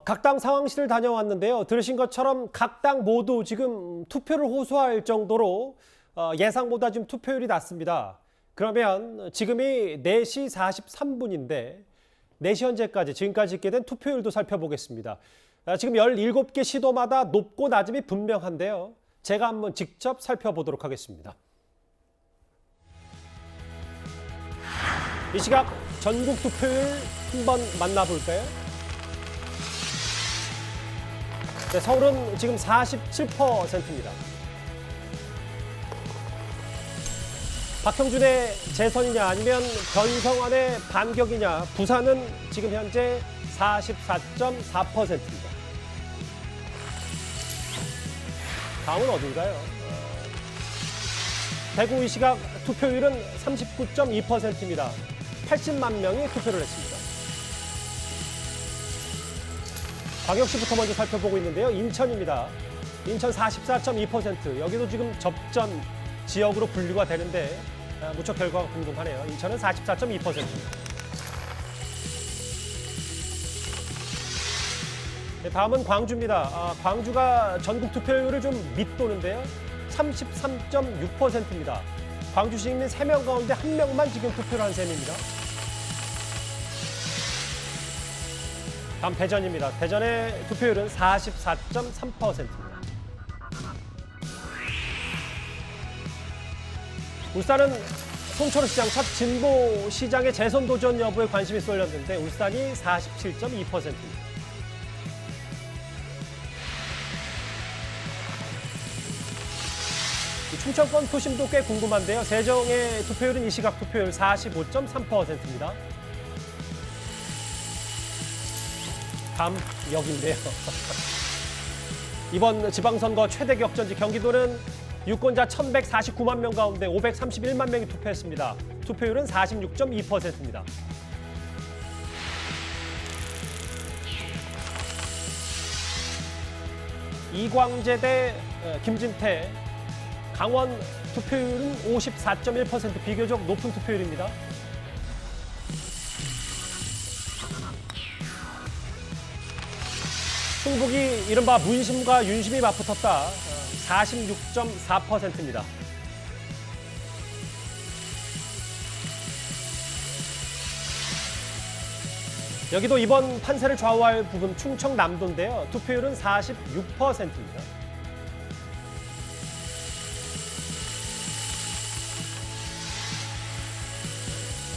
각 당 상황실을 다녀왔는데요. 들으신 것처럼 각 당 모두 지금 투표를 호소할 정도로 예상보다 지금 투표율이 낮습니다. 그러면 지금이 4시 43분인데 4시 현재까지 지금까지 있게 된 투표율도 살펴보겠습니다. 지금 17개 시도마다 높고 낮음이 분명한데요. 제가 한번 직접 살펴보도록 하겠습니다. 이 시각 전국 투표율 한번 만나볼까요? 네, 서울은 지금 47%입니다. 박형준의 재선이냐 아니면 변성환의 반격이냐, 부산은 지금 현재 44.4%입니다. 다음은 어딘가요? 대구 이 시각 투표율은 39.2%입니다. 80만 명이 투표를 했습니다. 광역시부터 먼저 살펴보고 있는데요. 인천입니다. 인천 44.2%. 여기도 지금 접전 지역으로 분류가 되는데 무척 결과가 궁금하네요. 인천은 44.2%입니다. 네, 다음은 광주입니다. 광주가 전국 투표율을 좀 밑도는데요. 33.6%입니다. 광주 시민 3명 가운데 1명만 지금 투표를 한 셈입니다. 다음 대전입니다. 대전의 투표율은 44.3%입니다. 울산은 송철호시장 첫 진보시장의 재선 도전 여부에 관심이 쏠렸는데 울산이 47.2%입니다. 충청권 도심도 꽤 궁금한데요. 세종의 투표율은 이 시각 투표율 45.3%입니다. 다음 여기인데요. 이번 지방선거 최대 격전지 경기도는 유권자 1,149만 명 가운데 531만 명이 투표했습니다. 투표율은 46.2%입니다. 이광재 대 김진태, 강원 투표율은 54.1%, 비교적 높은 투표율입니다. 충북이 이른바 문심과 윤심이 맞붙었다. 46.4%입니다. 여기도 이번 판세를 좌우할 부분 충청남도인데요. 투표율은 46%입니다.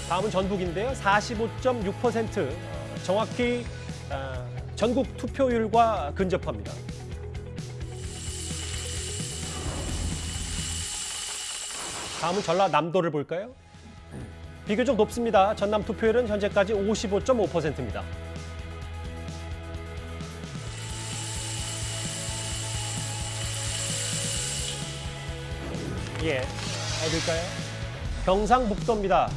다음은 전북인데요. 45.6%, 정확히 전국 투표율과 근접합니다. 다음은 전라남도를 볼까요? 비교적 높습니다. 전남 투표율은 현재까지 55.5%입니다. 예, 어딜까요? 경상북도입니다.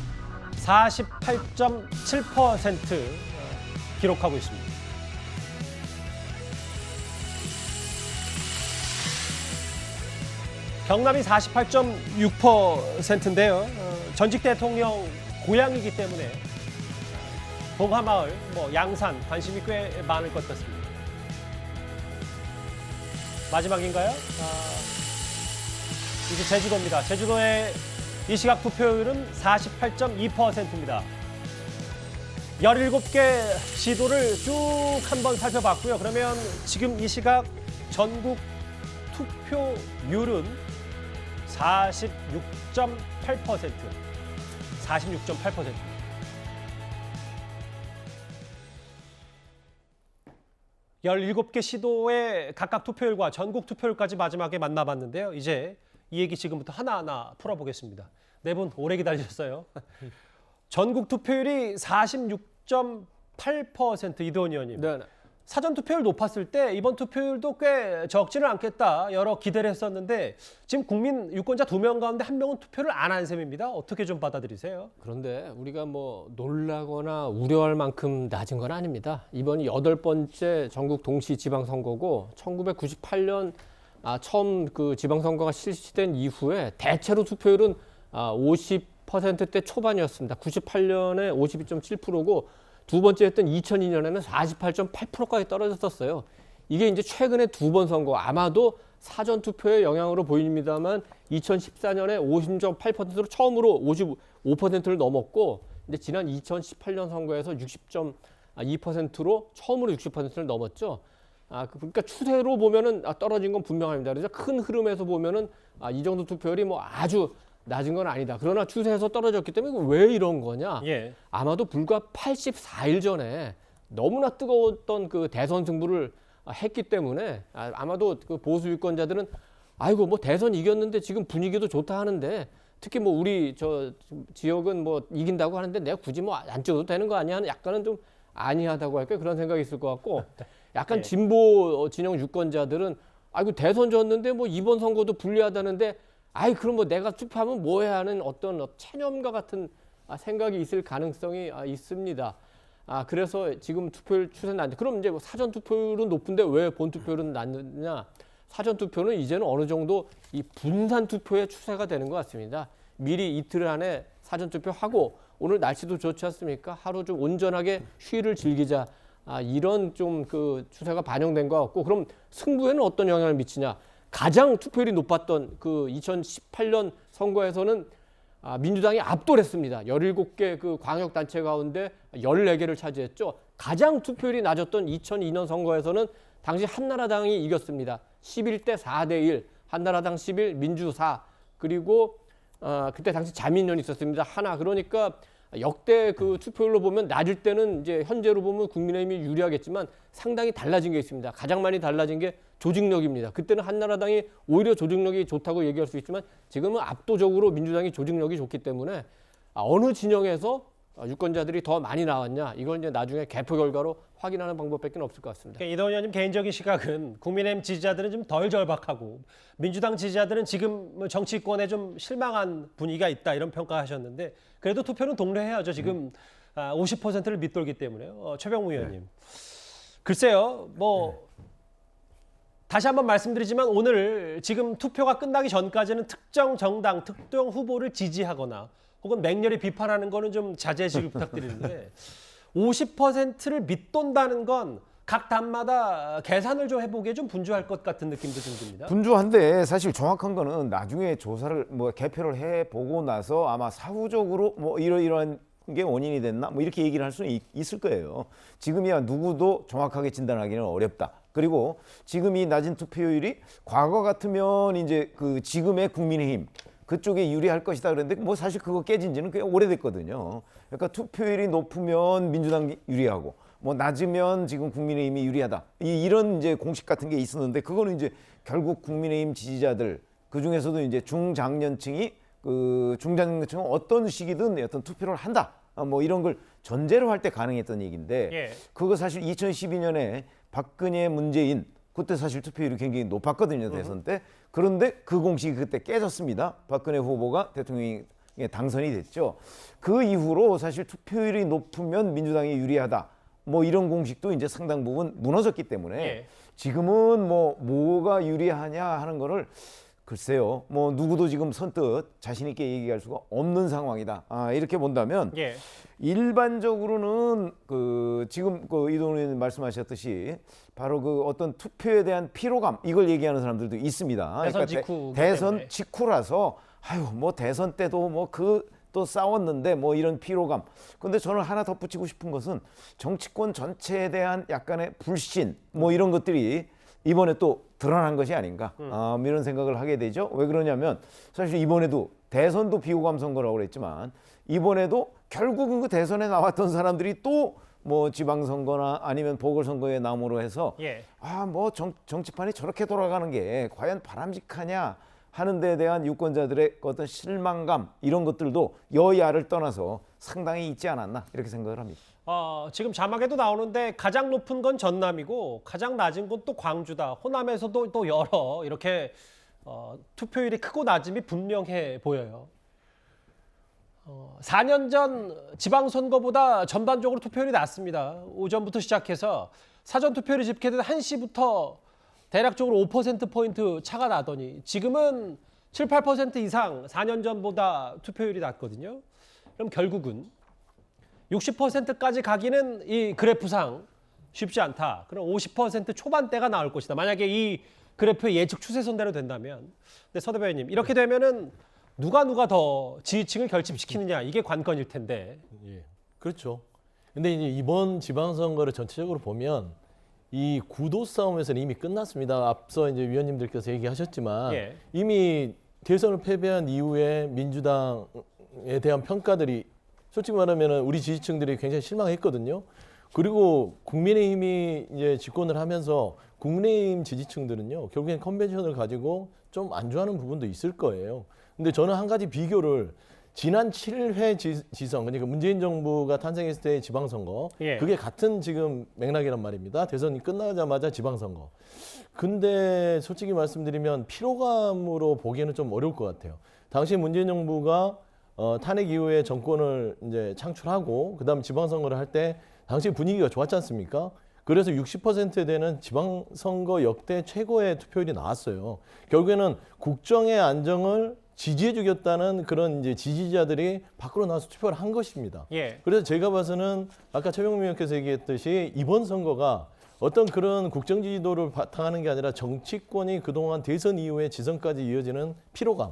48.7% 기록하고 있습니다. 경남이 48.6%인데요. 전직 대통령 고향이기 때문에 봉하마을, 양산 관심이 꽤 많을 것 같습니다. 마지막인가요? 이제 제주도입니다. 제주도의 이 시각 투표율은 48.2%입니다. 17개 시도를 쭉 한번 살펴봤고요. 그러면 지금 이 시각 전국 투표율은 46.8%. 46.8%입니다. 열일곱 개 시도의 각각 투표율과 전국 투표율까지 마지막에 만나봤는데요. 이제 이 얘기 지금부터 하나하나 풀어보겠습니다. 네 분 오래 기다리셨어요. 전국 투표율이 46.8%, 이도원 의원님. 네. 사전 투표율 높았을 때 이번 투표율도 꽤 적지는 않겠다 여러 기대를 했었는데 지금 국민 유권자 2명 가운데 1명은 투표를 안 한 셈입니다. 어떻게 좀 받아들이세요? 그런데 우리가 놀라거나 우려할 만큼 낮은 건 아닙니다. 이번이 8번째 전국 동시 지방선거고 1998년 처음 그 지방선거가 실시된 이후에 대체로 투표율은 50%대 초반이었습니다. 98년에 52.7%고 두 번째 했던 2002년에는 48.8%까지 떨어졌었어요. 이게 이제 최근에 두 번 선거, 아마도 사전 투표의 영향으로 보입니다만 2014년에 50.8%로 처음으로 55%를 넘었고, 이제 지난 2018년 선거에서 60.2%로 처음으로 60%를 넘었죠. 그러니까 추세로 보면은 떨어진 건 분명합니다. 그래서 큰 흐름에서 보면은 이 정도 투표율이 뭐 아주 낮은 건 아니다. 그러나 추세에서 떨어졌기 때문에 왜 이런 거냐? 예. 아마도 불과 84일 전에 너무나 뜨거웠던 그 대선 승부를 했기 때문에 아마도 그 보수 유권자들은 아이고 뭐 대선 이겼는데 지금 분위기도 좋다 하는데, 특히 뭐 우리 저 지역은 뭐 이긴다고 하는데 내가 굳이 뭐 안 찍어도 되는 거 아니야 하는 약간은 좀 아니하다고 할까요? 그런 생각이 있을 것 같고, 약간 예. 진보 진영 유권자들은 아이고 대선 졌는데 뭐 이번 선거도 불리하다는데 아이 그럼 뭐 내가 투표하면 뭐해 하는 어떤 체념과 같은 생각이 있을 가능성이 있습니다. 그래서 지금 투표율 추세는 안 돼. 그럼 이제 사전 투표율은 높은데 왜 본 투표율은 낮느냐? 사전 투표는 이제는 어느 정도 이 분산 투표의 추세가 되는 것 같습니다. 미리 이틀 안에 사전 투표하고, 오늘 날씨도 좋지 않습니까? 하루 좀 온전하게 휴일을 즐기자. 이런 좀 그 추세가 반영된 것 같고, 그럼 승부에는 어떤 영향을 미치냐? 가장 투표율이 높았던 그 2018년 선거에서는 민주당이 압도를 했습니다. 17개 그 광역단체 가운데 14개를 차지했죠. 가장 투표율이 낮았던 2002년 선거에서는 당시 한나라당이 이겼습니다. 11대 4대1, 한나라당 11, 민주 4, 그리고 그때 당시 자민련이 있었습니다. 하나. 그러니까 역대 그 투표율로 보면 낮을 때는 이제 현재로 보면 국민의힘이 유리하겠지만 상당히 달라진 게 있습니다. 가장 많이 달라진 게 조직력입니다. 그때는 한나라당이 오히려 조직력이 좋다고 얘기할 수 있지만 지금은 압도적으로 민주당이 조직력이 좋기 때문에 어느 진영에서 유권자들이 더 많이 나왔냐, 이걸 이제 나중에 개표 결과로 확인하는 방법밖에 없을 것 같습니다. 그러니까 이동훈 의원님 개인적인 시각은 국민의힘 지지자들은 좀 덜 절박하고 민주당 지지자들은 지금 정치권에 좀 실망한 분위기가 있다, 이런 평가하셨는데, 그래도 투표는 동료해야죠. 지금 50%를 밑돌기 때문에요. 최병무 의원님. 글쎄요, 뭐 다시 한번 말씀드리지만 오늘 지금 투표가 끝나기 전까지는 특정 정당, 특정 후보를 지지하거나 혹은 맹렬히 비판하는 거는 좀 자제해 주길 부탁드리는데 50%를 밑돈다는 건 각 당마다 계산을 좀 해보기에 좀 분주할 것 같은 느낌도 좀 듭니다. 분주한데 사실 정확한 거는 나중에 조사를 뭐 개표를 해보고 나서 아마 사후적으로 뭐 이러이러한 게 원인이 됐나 뭐 이렇게 얘기를 할 수는 있을 거예요. 지금이야 누구도 정확하게 진단하기는 어렵다. 그리고 지금 이 낮은 투표율이 과거 같으면 이제 그 지금의 국민의힘 그쪽에 유리할 것이다 그랬는데 뭐 사실 그거 깨진 지는 꽤 오래됐거든요. 그러니까 투표율이 높으면 민주당이 유리하고 뭐 낮으면 지금 국민의힘이 유리하다. 이런 이제 공식 같은 게 있었는데 그거는 이제 결국 국민의힘 지지자들 그중에서도 이제 중장년층이 그 중장년층은 어떤 시기든 어떤 투표를 한다. 뭐 이런 걸 전제로 할 때 가능했던 얘기인데 예. 그거 사실 2012년에 박근혜 문재인 그때 사실 투표율이 굉장히 높았거든요, 대선 때. 그런데 그 공식이 그때 깨졌습니다. 박근혜 후보가 대통령에 당선이 됐죠. 그 이후로 사실 투표율이 높으면 민주당이 유리하다. 뭐 이런 공식도 이제 상당 부분 무너졌기 때문에 예. 지금은 뭐가 유리하냐 하는 거를 글쎄요. 뭐 누구도 지금 선뜻 자신 있게 얘기할 수가 없는 상황이다. 이렇게 본다면 예. 일반적으로는 그 지금 그 이동훈 의원님 말씀하셨듯이 바로 그 어떤 투표에 대한 피로감 이걸 얘기하는 사람들도 있습니다. 대선 직후기 대선 때문에. 직후라서 아유 뭐 대선 때도 뭐 또 싸웠는데 뭐 이런 피로감. 근데 저는 하나 덧붙이고 싶은 것은 정치권 전체에 대한 약간의 불신 뭐 이런 것들이 이번에 또 드러난 것이 아닌가 이런 생각을 하게 되죠. 왜 그러냐면 사실 이번에도 대선도 비호감 선거라고 그랬지만 이번에도 결국은 그 대선에 나왔던 사람들이 또 뭐 지방선거나 아니면 보궐선거에 나옴으로 해서 예. 뭐 정치판이 저렇게 돌아가는 게 과연 바람직하냐 하는 데에 대한 유권자들의 어떤 실망감 이런 것들도 여야를 떠나서 상당히 있지 않았나 이렇게 생각을 합니다. 지금 자막에도 나오는데 가장 높은 건 전남이고 가장 낮은 건 또 광주다. 호남에서도 또 여러 이렇게 투표율이 크고 낮음이 분명해 보여요. 4년 전 지방선거보다 전반적으로 투표율이 낮습니다. 오전부터 시작해서 사전투표율이 집계된 1시부터 대략적으로 5%포인트 차가 나더니 지금은 7, 8% 이상 4년 전보다 투표율이 낮거든요. 그럼 결국은 60%까지 가기는 이 그래프상 쉽지 않다. 그럼 50% 초반대가 나올 것이다. 만약에 이 그래프의 예측 추세선대로 된다면. 근데 서 대변인님, 이렇게 되면은 누가 더 지지층을 결집시키느냐, 이게 관건일 텐데. 예, 그렇죠. 근데 이제 이번 지방선거를 전체적으로 보면 이 구도 싸움에서는 이미 끝났습니다. 앞서 이제 위원님들께서 얘기하셨지만 예. 이미 대선을 패배한 이후에 민주당에 대한 평가들이 솔직히 말하면 우리 지지층들이 굉장히 실망했거든요. 그리고 국민의힘이 이제 집권을 하면서 국민의힘 지지층들은요, 결국엔 컨벤션을 가지고 좀 안주하는 부분도 있을 거예요. 근데 저는 한 가지 비교를 지난 7회 지선, 그러니까 문재인 정부가 탄생했을 때의 지방선거, 예. 그게 같은 지금 맥락이란 말입니다. 대선이 끝나자마자 지방선거. 근데 솔직히 말씀드리면 피로감으로 보기에는 좀 어려울 것 같아요. 당시 문재인 정부가 탄핵 이후에 정권을 이제 창출하고 그다음 지방선거를 할 때 당시 분위기가 좋았지 않습니까? 그래서 60%에 되는 지방선거 역대 최고의 투표율이 나왔어요. 결국에는 국정의 안정을 지지해주겠다는 그런 이제 지지자들이 밖으로 나와서 투표를 한 것입니다. 예. 그래서 제가 봐서는 아까 최병민 의원께서 얘기했듯이 이번 선거가 어떤 그런 국정 지지도를 바탕하는 게 아니라 정치권이 그동안 대선 이후에 지선까지 이어지는 피로감,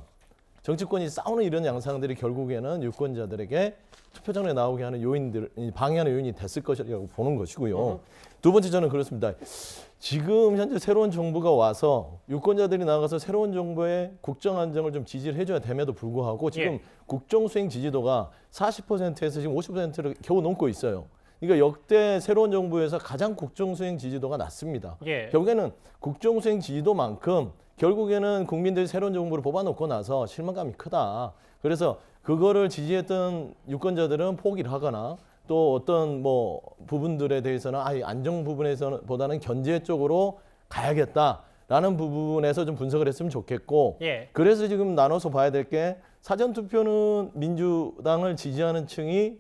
정치권이 싸우는 이런 양상들이 결국에는 유권자들에게 투표장에 나오게 하는 요인들, 방해하는 요인이 됐을 것이라고 보는 것이고요. 두 번째 저는 그렇습니다. 지금 현재 새로운 정부가 와서 유권자들이 나가서 새로운 정부의 국정 안정을 좀 지지를 해줘야 됨에도 불구하고 지금 예. 국정 수행 지지도가 40%에서 지금 50%를 겨우 넘고 있어요. 그러니까 역대 새로운 정부에서 가장 국정 수행 지지도가 낮습니다. 예. 결국에는 국정 수행 지지도만큼 결국에는 국민들이 새로운 정부를 뽑아놓고 나서 실망감이 크다. 그래서 그거를 지지했던 유권자들은 포기를 하거나 또 어떤 뭐 부분들에 대해서는 안정 부분에서는 보다는 견제 쪽으로 가야겠다라는 부분에서 좀 분석을 했으면 좋겠고 예. 그래서 지금 나눠서 봐야 될 게 사전 투표는 민주당을 지지하는 층이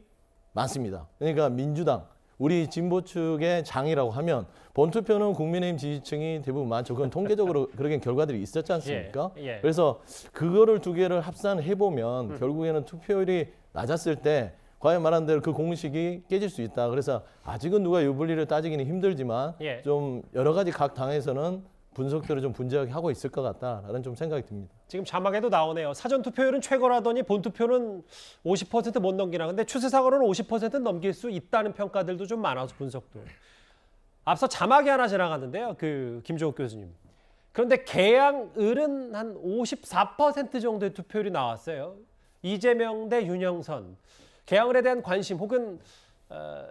많습니다. 그러니까 민주당 우리 진보 측의 장이라고 하면 본투표는 국민의힘 지지층이 대부분 많죠. 그건 통계적으로 그렇게 결과들이 있었지 않습니까? 예. 그래서 그거를 두 개를 합산해 보면 결국에는 투표율이 낮았을 때 과연 말한 대로 그 공식이 깨질 수 있다. 그래서 아직은 누가 유불리를 따지기는 힘들지만 예. 좀 여러 가지 각 당에서는 분석들을 좀 분주하게 하고 있을 것 같다라는 좀 생각이 듭니다. 지금 자막에도 나오네요. 사전 투표율은 최고라더니 본 투표는 50%못 넘기나. 근데 추세상으로는 50%는 넘길 수 있다는 평가들도 좀 많아서 분석도. 앞서 자막이 하나 지나갔는데요. 그 김종욱 교수님. 그런데 개항을은 한 54% 정도의 투표율이 나왔어요. 이재명 대 윤영선. 개항을에 대한 관심 혹은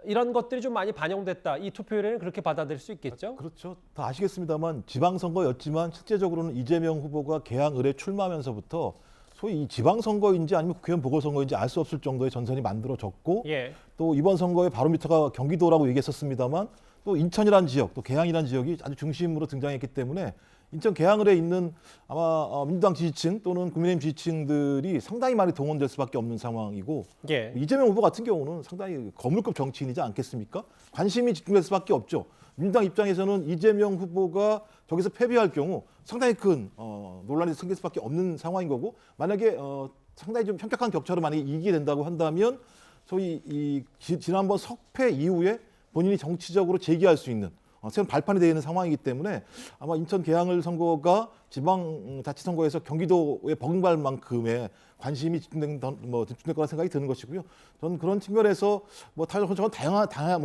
이런 것들이 좀 많이 반영됐다. 이 투표율에는 그렇게 받아들일 수 있겠죠? 그렇죠. 다 아시겠습니다만 지방선거였지만 실제적으로는 이재명 후보가 개항을에 출마하면서부터 소위 이 지방선거인지 아니면 국회의원 보궐선거인지 알 수 없을 정도의 전선이 만들어졌고 예. 또 이번 선거의 바로미터가 경기도라고 얘기했었습니다만 또 인천이라는 지역, 또 계양이라는 지역이 아주 중심으로 등장했기 때문에 인천 계양을에 있는 아마 민주당 지지층 또는 국민의힘 지지층들이 상당히 많이 동원될 수밖에 없는 상황이고 예. 이재명 후보 같은 경우는 상당히 거물급 정치인이지 않겠습니까? 관심이 집중될 수밖에 없죠. 민주당 입장에서는 이재명 후보가 저기서 패배할 경우 상당히 큰 논란이 생길 수밖에 없는 상황인 거고 만약에 상당히 좀 현격한 격차로 만약에 이기게 된다고 한다면 소위 지난번 석패 이후에 본인이 정치적으로 재기할 수 있는 새로운 발판이 되어 있는 상황이기 때문에 아마 인천 계양을 선거가 지방자치선거에서 경기도에 버금갈 만큼의 관심이 집중될 거라 생각이 드는 것이고요. 저는 그런 측면에서 저건 당연한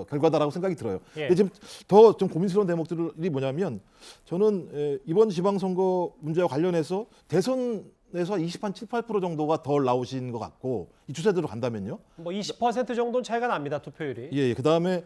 결과다라고 생각이 들어요. 예. 근데 지금 더 좀 고민스러운 대목들이 뭐냐면 저는 이번 지방선거 문제와 관련해서 대선에서 28% 정도가 덜 나오신 것 같고 이 추세대로 간다면요. 뭐 20% 정도는 차이가 납니다. 투표율이. 예. 그다음에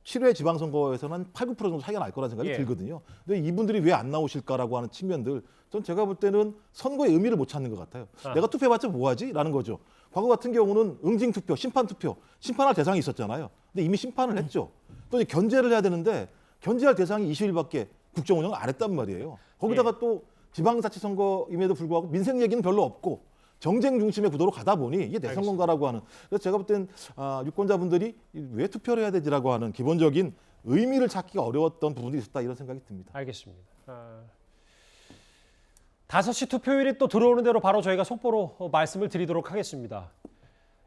7회 지방선거에서는 한 8, 9% 정도 차이가 날 거라는 생각이 예. 들거든요. 근데 이분들이 왜 안 나오실까라고 하는 측면들 전 제가 볼 때는 선거의 의미를 못 찾는 것 같아요. 내가 투표해봤자 뭐하지? 라는 거죠. 과거 같은 경우는 응징투표, 심판투표, 심판할 대상이 있었잖아요. 근데 이미 심판을 했죠. 또 이제 견제를 해야 되는데 견제할 대상이 20일밖에 국정 운영을 안 했단 말이에요. 거기다가 또 지방자치선거임에도 불구하고 민생 얘기는 별로 없고 정쟁 중심의 구도로 가다 보니 이게 내선 건가라고 하는. 그래서 제가 볼 땐 유권자분들이 왜 투표를 해야 되지라고 하는 기본적인 의미를 찾기가 어려웠던 부분이 있었다 이런 생각이 듭니다. 알겠습니다. 5시 투표율이 또 들어오는 대로 바로 저희가 속보로 말씀을 드리도록 하겠습니다.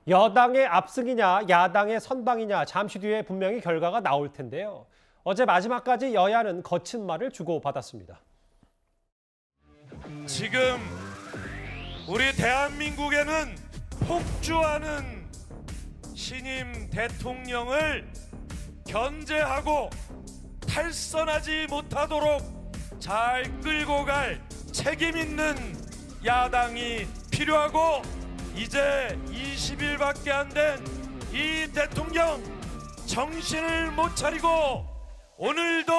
여당의 압승이냐 야당의 선방이냐 잠시 뒤에 분명히 결과가 나올 텐데요. 어제 마지막까지 여야는 거친 말을 주고받았습니다. 지금 우리 대한민국에는 폭주하는 신임 대통령을 견제하고 탈선하지 못하도록 잘 끌고 갈 책임 있는 야당이 필요하고, 이제 20일밖에 안 된 이 대통령 정신을 못 차리고 오늘도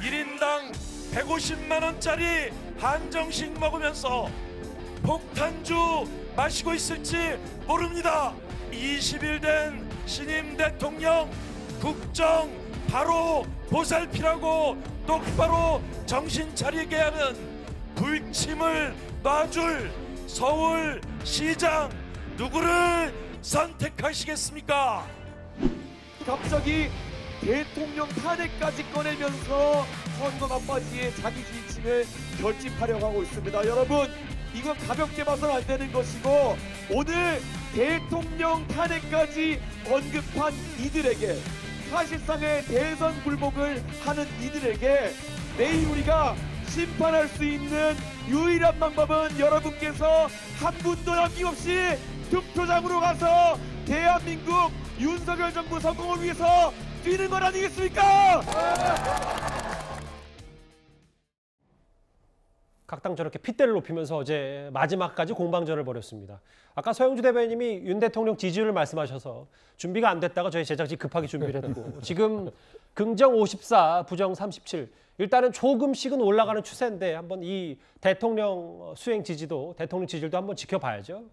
1인당 150만 원짜리 한정식 먹으면서 폭탄주 마시고 있을지 모릅니다. 20일 된 신임 대통령 국정 바로 보살피라고 똑바로 정신 차리게 하는 불침을 놔줄 서울시장 누구를 선택하시겠습니까? 갑자기 대통령 탄핵까지 꺼내면서 선거 막바지에 자기 지지층을 결집하려고 하고 있습니다. 여러분, 이건 가볍게 봐서는 안 되는 것이고, 오늘 대통령 탄핵까지 언급한 이들에게, 사실상의 대선 굴복을 하는 이들에게 내일 우리가 심판할 수 있는 유일한 방법은 여러분께서 한 분도 남김없이 투표장으로 가서 대한민국 윤석열 정부 성공을 위해서 뛰는 것 아니겠습니까? 각 당 저렇게 핏대를 높이면서 어제 마지막까지 공방전을 벌였습니다. 아까 서영주 대변인님이 윤 대통령 지지율을 말씀하셔서 준비가 안 됐다가 저희 제작진 급하게 준비를 했고, 지금 긍정 54, 부정 37. 일단은 조금씩은 올라가는 추세인데 한번 이 대통령 수행 지지도, 대통령 지지율도 한번 지켜봐야죠.